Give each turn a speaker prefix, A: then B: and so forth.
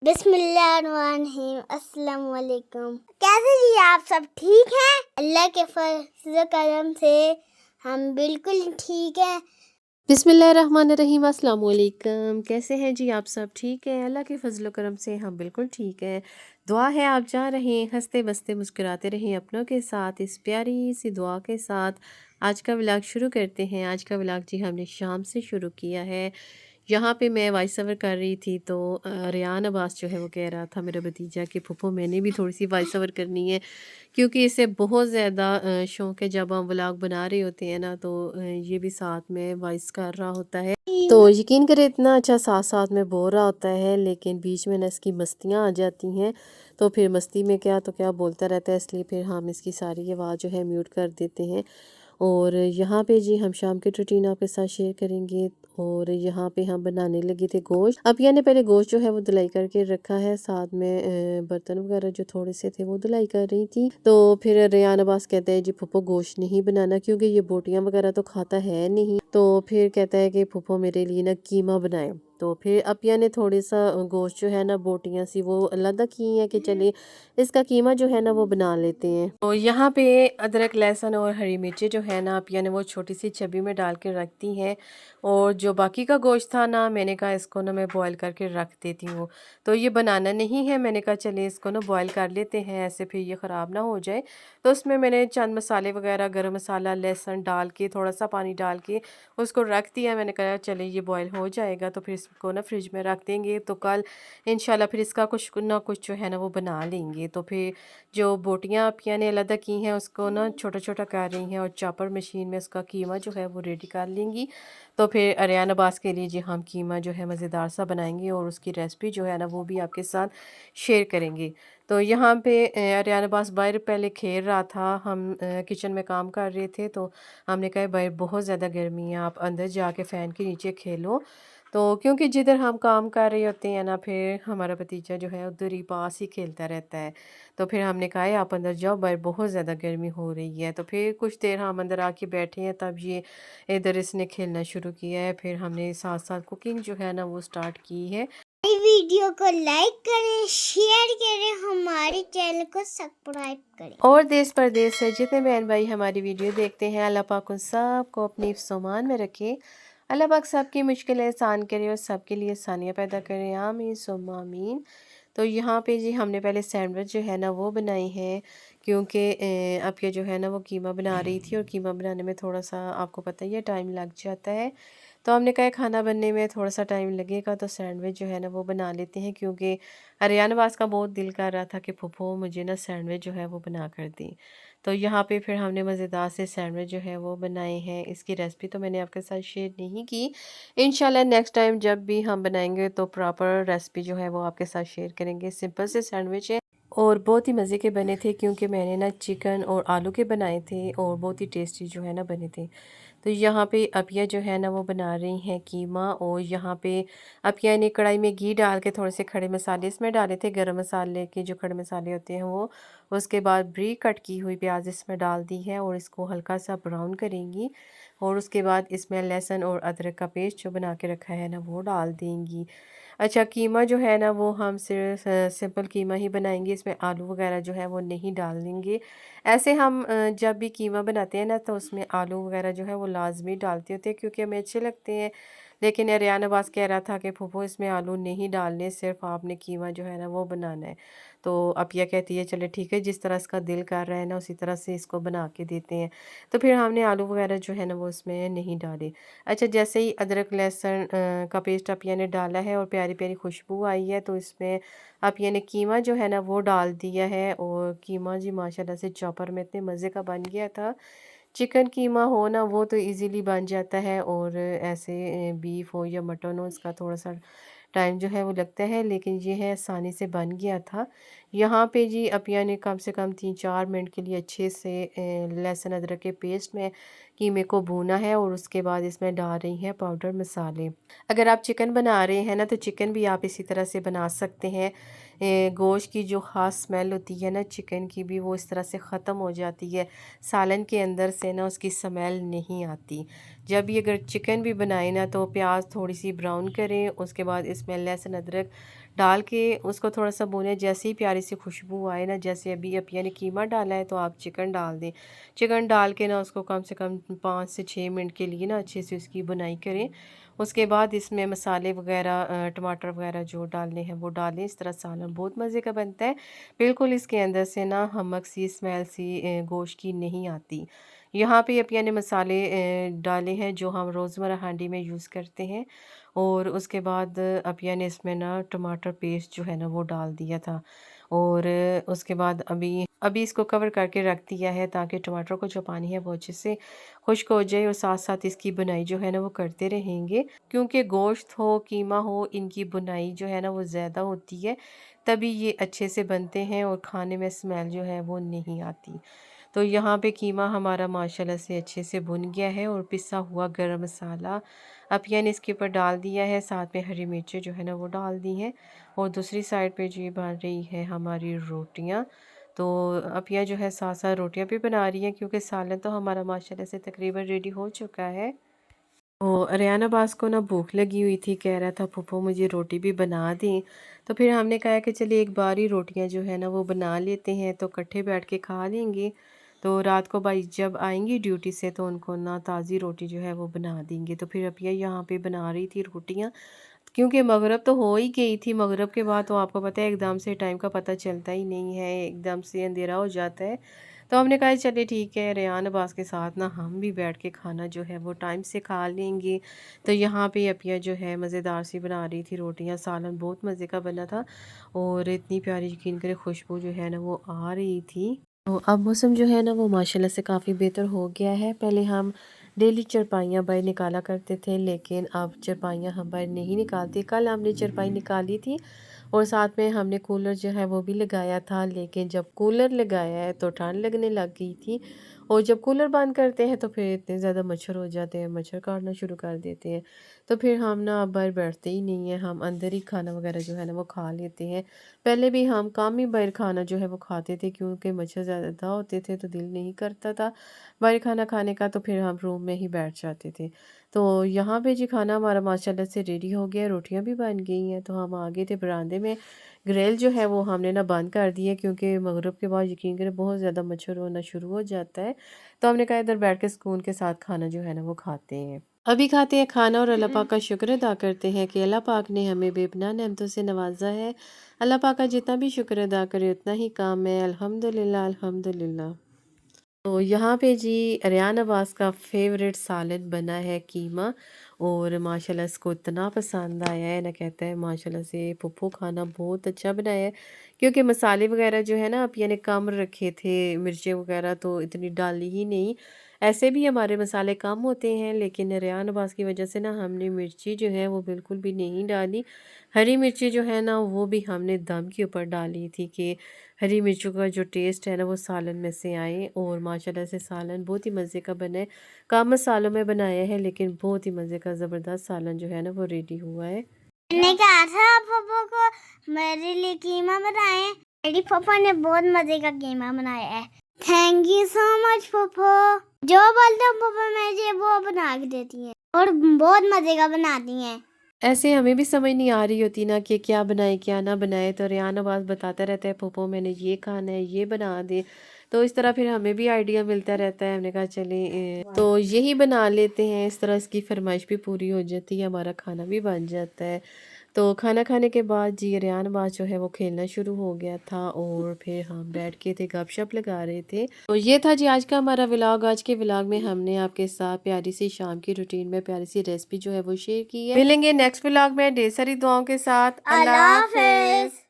A: बिस्मिल्लाहिर्रहमानिर्रहीम। अस्सलाम वालेकुम। कैसे जी आप सब ठीक हैं? अल्लाह के फजल करम से हम बिल्कुल ठीक हैं।
B: बिस्मिल्लाहिर्रहमानिर्रहीम। अस्सलाम वालेकुम। कैसे हैं जी आप सब? ठीक है, अल्लाह के फजल करम से हम बिल्कुल ठीक हैं। दुआ है आप जा रहें हंसते बसते मुस्कुराते रहें अपनों के साथ। इस प्यारी सी दुआ के साथ आज का व्लॉग शुरू करते हैं। आज का व्लॉग जी हमने शाम से शुरू किया है। यहाँ पे मैं वॉइस ओवर कर रही थी तो रेयान अब्बास जो है वो कह रहा था मेरा भतीजा कि फूफो मैंने भी थोड़ी सी वॉइस ओवर करनी है, क्योंकि इसे बहुत ज़्यादा शौक़ है। जब हम व्लॉग बना रहे होते हैं ना तो ये भी साथ में वॉइस कर रहा होता है। तो यकीन करें इतना अच्छा साथ साथ में बोल रहा होता है, लेकिन बीच में ना इसकी मस्तियाँ आ जाती हैं। तो फिर मस्ती में क्या तो क्या बोलता रहता है, इसलिए फिर हम इसकी सारी आवाज़ जो है म्यूट कर देते हैं। और यहाँ पे जी हम शाम की रूटीन आपके साथ शेयर करेंगे। और यहाँ पे हम बनाने लगे थे गोश्त। अब यानी पहले गोश्त जो है वो धुलाई करके रखा है, साथ में बर्तन वगैरह जो थोड़े से थे वो धुलाई कर रही थी। तो फिर रेयान अब्बास कहता है जी फूफो गोश्त नहीं बनाना, क्योंकि ये बोटियां वगैरह तो खाता है नहीं। तो फिर कहता है कि फूफो मेरे लिए ना कीमा बनाए। तो फिर अपिया ने थोड़ी सा गोश्त जो है ना बोटियां सी वो अलग की है कि चले इसका कीमा जो है ना वो बना लेते हैं। तो यहाँ पे अदरक लहसुन और हरी मिर्ची जो है ना अपिया ने वो छोटी सी छबी में डाल के रख दी है। और जो बाकी का गोश्त था ना मैंने कहा इसको ना मैं बॉयल करके रख देती हूँ। तो ये बनाना नहीं है, मैंने कहा चलिए इसको ना बॉयल कर लेते हैं, ऐसे फिर ये ख़राब ना हो जाए। तो उसमें मैंने चंद मसाले वगैरह गरम मसाला लहसुन डाल के थोड़ा सा पानी डाल के उसको रख दिया। मैंने कहा चलिए ये बॉयल हो जाएगा तो फिर इसको ना फ्रिज में रख देंगे, तो कल इंशाल्लाह फिर इसका कुछ ना कुछ जो है ना वो बना लेंगे। तो फिर जो बोटियाँ अपिया ने अलग की हैं उसको ना छोटा छोटा कर रही हैं और चॉपर मशीन में उसका कीमा जो है वो रेडी कर लेंगी। तो फिर रेयान अब्बास के लिए जी हम कीमा जो है मज़ेदार सा बनाएंगे और उसकी रेसिपी जो है ना वो भी आपके साथ शेयर करेंगे। तो यहाँ पे रेयान अब्बास बाहर पहले खेल रहा था, हम किचन में काम कर रहे थे। तो हमने कहा बाहर बहुत ज़्यादा गर्मी है, आप अंदर जाके फ़ैन के नीचे खेलो। तो क्योंकि जिधर हम काम कर रहे होते हैं ना फिर हमारा भतीजा जो है उधर ही पास ही खेलता रहता है। तो फिर हमने कहा है आप अंदर जाओ, बाहर बहुत ज़्यादा गर्मी हो रही है। तो फिर कुछ देर हम अंदर आके बैठे हैं, तब ये इधर इसने खेलना शुरू किया है। फिर हमने साथ साथ कुकिंग जो है ना वो स्टार्ट की है।
A: वीडियो को लाइक करें, शेयर करें, हमारे चैनल को सब्सक्राइब करें।
B: और देश परदेश से जितने बहन भाई हमारी वीडियो देखते हैं, अल्लाह पाक उन सब को अपनी हिफ्ज़-ओ-मान में रखे। अल्लाह पाक सबकी मुश्किलें आसान करे और सबके लिए आसानियाँ पैदा करें, आमीन सुम्मा आमीन। तो यहाँ पे जी हमने पहले सैंडविच जो है ना वो बनाई है, क्योंकि अब ये जो है ना वो कीमा बना रही थी और कीमा बनाने में थोड़ा सा आपको पता ही है टाइम लग जाता है। तो हमने कहा खाना बनने में थोड़ा सा टाइम लगेगा तो सैंडविच जो है ना वो बना लेते हैं, क्योंकि रेयान अब्बास का बहुत दिल कर रहा था कि फूफो मुझे ना सैंडविच जो है वो बना कर दी। तो यहाँ पे फिर हमने मज़ेदार से सैंडविच जो है वो बनाए हैं। इसकी रेसिपी तो मैंने आपके साथ शेयर नहीं की, इंशाल्लाह नेक्स्ट टाइम जब भी हम बनाएंगे तो प्रॉपर रेसिपी जो है वो आपके साथ शेयर करेंगे। सिंपल से सैंडविच है और बहुत ही मज़े के बने थे, क्योंकि मैंने ना चिकन और आलू के बनाए थे और बहुत ही टेस्टी जो है ना बने थे। तो यहाँ पे अपिया जो है ना वो बना रही हैं कीमा। और यहाँ पे अपिया ने कढ़ाई में घी डाल के थोड़े से खड़े मसाले इसमें डाले थे, गरम मसाले के जो खड़े मसाले होते हैं वो। उसके बाद ब्रीक कट की हुई प्याज इसमें डाल दी है और इसको हल्का सा ब्राउन करेंगी। और उसके बाद इसमें लहसुन और अदरक का पेस्ट जो बना के रखा है ना वो डाल देंगी। अच्छा, कीमा जो है ना वो हम सिर्फ सिंपल कीमा ही बनाएंगे, इसमें आलू वगैरह जो है वो नहीं डाल देंगे। ऐसे हम जब भी कीमा बनाते हैं ना तो उसमें आलू वगैरह जो है वो लाजमी डालते होते हैं, क्योंकि हमें अच्छे लगते हैं। लेकिन रेयान अब्बास कह रहा था कि फूफो इसमें आलू नहीं डालने, सिर्फ आपने कीमा जो है ना वो बनाना है। तो अपिया कहती है चले ठीक है, जिस तरह इसका दिल कर रहा है ना उसी तरह से इसको बना के देते हैं। तो फिर हमने आलू वगैरह जो है ना वो उसमें नहीं डाले। अच्छा, जैसे ही अदरक लहसुन का पेस्ट अपिया ने डाला है और प्यारी प्यारी खुशबू आई है, तो इसमें अपिया ने कीमा जो है ना वो डाल दिया है। और कीमा जी माशाल्लाह से चॉपर में इतने मज़े का बन गया था। चिकन कीमा हो ना वो तो इजीली बन जाता है, और ऐसे बीफ हो या मटन हो इसका थोड़ा सा टाइम जो है वो लगता है, लेकिन ये है आसानी से बन गया था। यहाँ पे जी अपिया ने कम से कम 3-4 मिनट के लिए अच्छे से लहसुन अदरक के पेस्ट में कीमे को भूना है और उसके बाद इसमें डाल रही हैं पाउडर मसाले। अगर आप चिकन बना रहे हैं ना तो चिकन भी आप इसी तरह से बना सकते हैं। गोश्त की जो ख़ास स्मेल होती है ना चिकन की भी वो इस तरह से ख़त्म हो जाती है, सालन के अंदर से ना उसकी स्मेल नहीं आती। जब ये अगर चिकन भी बनाए ना तो प्याज थोड़ी सी ब्राउन करें, उसके बाद इसमें लहसुन अदरक डाल के उसको थोड़ा सा भूनें। जैसे ही प्यारी सी खुशबू आए ना, जैसे अभी अपिया ने कीमा डाला है तो आप चिकन डाल दें। चिकन डाल के ना उसको कम से कम 5 से 6 मिनट के लिए ना अच्छे से उसकी बुनाई करें। उसके बाद इसमें मसाले वगैरह टमाटर वगैरह जो डालने हैं वो डालें। इस तरह सालन बहुत मज़े का बनता है। बिल्कुल इसके अंदर से ना हमक सी स्मेल सी गोश्त की नहीं आती। यहाँ पे अपिया ने मसाले डाले हैं जो हम रोज़मर्रा हांडी में यूज़ करते हैं। और उसके बाद अपिया ने इसमें ना टमाटर पेस्ट जो है ना वो डाल दिया था। और उसके बाद अभी अभी इसको कवर करके रख दिया है ताकि टमाटर को जो पानी है वो अच्छे से खुश्क हो जाए। और साथ साथ इसकी बुनाई जो है ना वो करते रहेंगे, क्योंकि गोश्त हो कीमा हो इनकी बुनाई जो है ना वो ज़्यादा होती है, तभी ये अच्छे से बनते हैं और खाने में स्मेल जो है वो नहीं आती। तो यहाँ पे कीमा हमारा माशाल्लाह से अच्छे से भुन गया है और पिसा हुआ गरम मसाला अपिया ने इसके ऊपर डाल दिया है। साथ में हरी मिर्चें जो है ना वो डाल दी हैं। और दूसरी साइड पे जी बन रही है हमारी रोटियां। तो अपिया जो है साथ साथ रोटियां भी बना रही हैं, क्योंकि सालन तो हमारा माशाल्लाह से तकरीबन रेडी हो चुका है। तो अरियान अब्बास को ना भूख लगी हुई थी, कह रहा था फूफो मुझे रोटी भी बना दें। तो फिर हमने कहा कि चलिए एक बार ही रोटियां जो है ना वो बना लेते हैं, तो इकट्ठे बैठ के खा लेंगे। तो रात को भाई जब आएंगी ड्यूटी से तो उनको ना ताज़ी रोटी जो है वो बना देंगे। तो फिर अपिया यहाँ पे बना रही थी रोटियां, क्योंकि मगरिब तो हो ही गई थी। मगरिब के बाद तो आपको पता है एकदम से टाइम का पता चलता ही नहीं है, एकदम से अंधेरा हो जाता है। तो हमने कहा चलिए ठीक है, रेहान अब्बास के साथ ना हम भी बैठ के खाना जो है वो टाइम से खा लेंगे। तो यहाँ पे अपिया जो है मज़ेदार सी बना रही थी रोटियाँ। सालन बहुत मज़े का बना था और इतनी प्यारी यकीन करें खुशबू जो है ना वो आ रही थी। तो अब मौसम जो है ना वो माशाल्लाह से काफ़ी बेहतर हो गया है। पहले हम डेली चरपाइयाँ बाहर निकाला करते थे, लेकिन अब चरपाइयाँ हम बाहर नहीं निकालते। कल हमने चरपाई निकाली थी और साथ में हमने कूलर जो है वो भी लगाया था, लेकिन जब कूलर लगाया है तो ठंड लगने लग गई थी। और जब कूलर बंद करते हैं तो फिर इतने ज़्यादा मच्छर हो जाते हैं, मच्छर काटना शुरू कर देते हैं। तो फिर हम ना अब बाहर बैठते ही नहीं हैं, हम अंदर ही खाना वगैरह जो है ना वो खा लेते हैं। पहले भी हम कम ही बाहर खाना जो है वो खाते थे, क्योंकि मच्छर ज़्यादा होते थे तो दिल नहीं करता था बाहर खाना खाने का, तो फिर हम रूम में ही बैठ जाते थे। तो यहाँ पे जी खाना हमारा माशाल्लाह से रेडी हो गया, रोटियां भी बन गई हैं। तो हम आ गए थे बरामदे में। ग्रिल जो है वो हमने ना बंद कर दी है, क्योंकि मगरिब के बाद यकीन करें बहुत ज़्यादा मच्छर होना शुरू हो जाता है। तो हमने कहा इधर बैठ के सुकून के साथ खाना जो है ना वो खाते हैं। अभी खाते हैं खाना और अल्लाह पाक का शुक्र अदा करते हैं कि अल्लाह पाक ने हमें बेपनाह नेमतों से नवाजा है। अल्लाह पाक का जितना भी शुक्र अदा करे उतना ही काम है। अल्हम्दुलिल्लाह अल्हम्दुलिल्लाह। तो यहाँ पे जी अरियान अब्बास का फेवरेट सालन बना है कीमा, और माशाल्लाह इसको इतना पसंद आया है ना, कहता है माशाल्लाह से पप्पू खाना बहुत अच्छा बनाया है। क्योंकि मसाले वगैरह जो है ना आप यानी कम रखे थे, मिर्चें वगैरह तो इतनी डाली ही नहीं। ऐसे भी हमारे मसाले कम होते हैं, लेकिन अरियान अब्बास की वजह से ना हमने मिर्ची जो है वो बिल्कुल भी नहीं डाली। हरी मिर्ची जो है ना वो भी हमने दम के ऊपर डाली थी कि हरी मिर्चों का जो टेस्ट है ना वो सालन में से आए। और माशाल्लाह से सालन बहुत ही मज़े का बना है। कम मसालों में बनाया है, लेकिन बहुत ही मज़े का ज़बरदस्त सालन जो है ना वो रेडी हुआ है।
A: मैंने कहा था पापा को मेरे लिए कीमा बनाए। मेरी पापा ने बहुत मजे का कीमा बनाया है। थैंक यू सो मच पापा। जो बोलते हो पापा मुझे वो बना के देती हैं और बहुत मजे का बनाती हैं।
B: ऐसे हमें भी समझ नहीं आ रही होती ना कि क्या बनाए क्या ना बनाए, तो रेहान अब्बास बताता रहता है पप्पो मैंने ये खाना है ये बना दे। तो इस तरह फिर हमें भी आइडिया मिलता रहता है। हमने कहा चले तो यही बना लेते हैं। इस तरह इसकी फरमाइश भी पूरी हो जाती है, हमारा खाना भी बन जाता है। तो खाना खाने के बाद जी रेहान अब्बास जो है वो खेलना शुरू हो गया था, और फिर हम बैठ के थे गपशप लगा रहे थे। तो ये था जी आज का हमारा व्लॉग। आज के व्लॉग में हमने आपके साथ प्यारी सी शाम की रूटीन में प्यारी सी रेसिपी जो है वो शेयर की है। मिलेंगे नेक्स्ट व्लॉग में ढेर सारी दुआओं के साथ। अल्लाह
A: अल्लाह
B: हाफिज।
A: हाफिज।